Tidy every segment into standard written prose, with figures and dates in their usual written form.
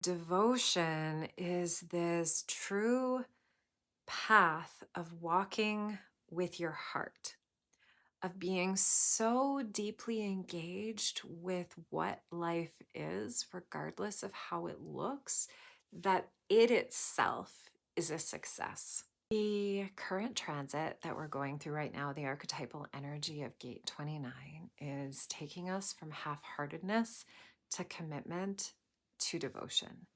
Devotion is this true path of walking with your heart, of being so deeply engaged with what life is, regardless of how it looks, that it itself is a success. The current transit that we're going through right now, the archetypal energy of Gate 29, is taking us from half heartedness to commitment to devotion.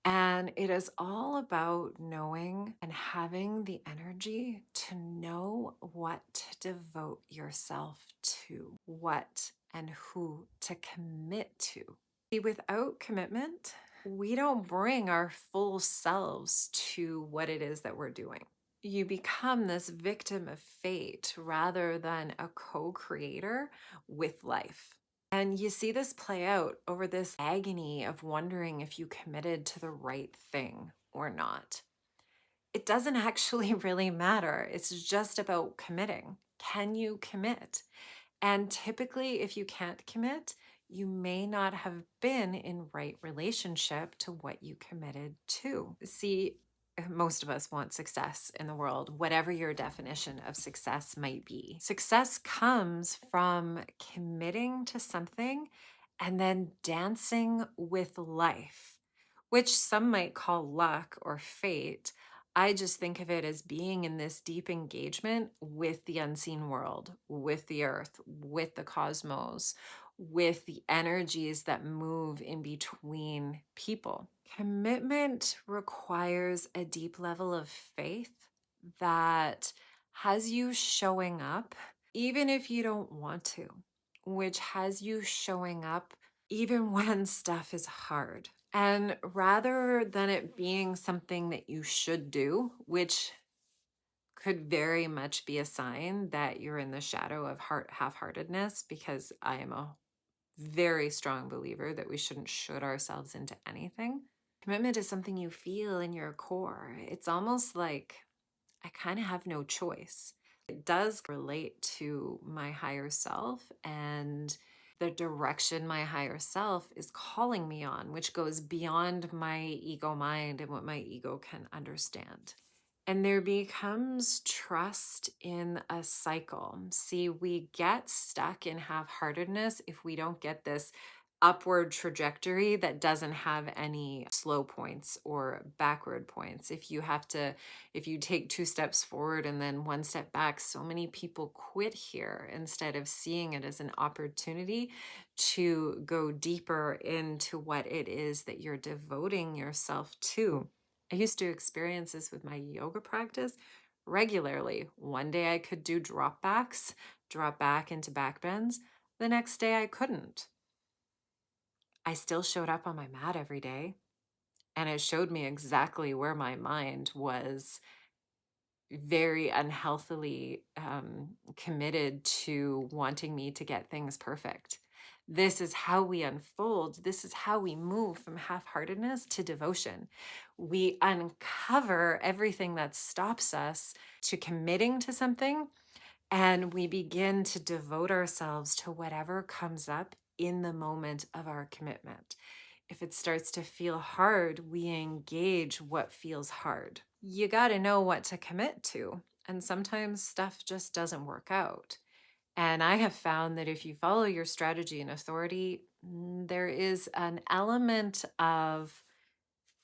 And it is all about knowing and having the energy to know what to devote yourself to, what and who to commit to. See, without commitment, we don't bring our full selves to what it is that we're doing. You become this victim of fate rather than a co creator with life. And you see this play out over this agony of wondering if you committed to the right thing or not. It doesn't actually really matter. It's just about committing. Can you commit? And typically, if you can't commit, you may not have been in right relationship to what you committed to. See, most of us want success in the world, whatever your definition of success might be. Success comes from committing to something and then dancing with life, which some might call luck or fate. I just think of it as being in this deep engagement with the unseen world, with the earth, with the cosmos, with the energies that move in between people. Commitment requires a deep level of faith that has you showing up, even if you don't want to, which has you showing up even when stuff is hard. And rather than it being something that you should do, which could very much be a sign that you're in the shadow of half-heartedness, because I am a very strong believer that we shouldn't should ourselves into anything. Commitment is something you feel in your core. It's almost like I kind of have no choice. It does relate to my higher self and the direction my higher self is calling me on, which goes beyond my ego mind and what my ego can understand. And there becomes trust in a cycle. See, we get stuck in half heartedness if we don't get this upward trajectory that doesn't have any slow points or backward points. If you take two steps forward and then one step back, so many people quit here instead of seeing it as an opportunity to go deeper into what it is that you're devoting yourself to. I used to experience this with my yoga practice regularly. One day I could do drop backs, drop back into back bends. The next day I couldn't. I still showed up on my mat every day, and it showed me exactly where my mind was very unhealthily committed to wanting me to get things perfect. This is how we unfold. This is how we move from half heartedness to devotion. We uncover everything that stops us to committing to something, and we begin to devote ourselves to whatever comes up in the moment of our commitment. If it starts to feel hard, we engage what feels hard. You got to know what to commit to. And sometimes stuff just doesn't work out. And I have found that if you follow your strategy and authority, there is an element of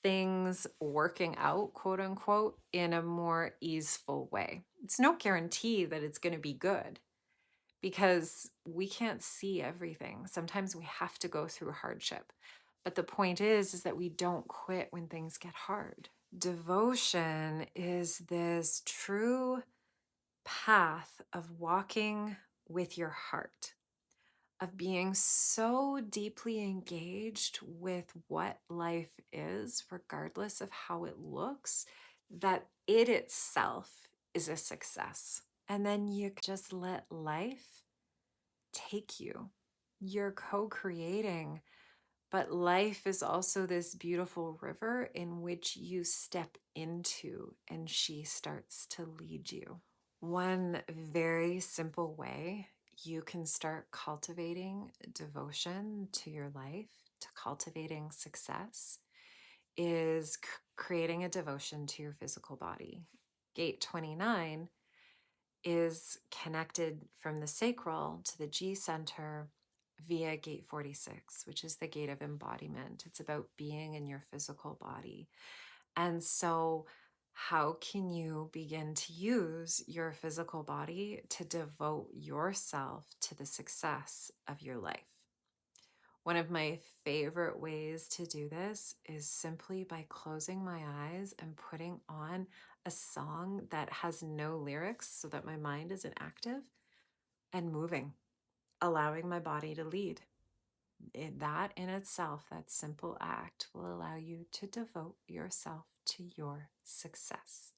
things working out, quote unquote, in a more easeful way. It's no guarantee that it's going to be good because we can't see everything. Sometimes we have to go through hardship. But the point is that we don't quit when things get hard. Devotion is this true path of walking with your heart, of being so deeply engaged with what life is, regardless of how it looks, that it itself is a success. And then you just let life take you. You're co creating, but life is also this beautiful river in which you step into and she starts to lead you. One very simple way you can start cultivating devotion to your life, to cultivating success, is creating a devotion to your physical body. Gate 29 is connected from the sacral to the G center via gate 46, which is the gate of embodiment. It's about being in your physical body. And so, how can you begin to use your physical body to devote yourself to the success of your life? One of my favorite ways to do this is simply by closing my eyes and putting on a song that has no lyrics so that my mind isn't active and moving, allowing my body to lead. That in itself, that simple act will allow you to devote yourself to your success.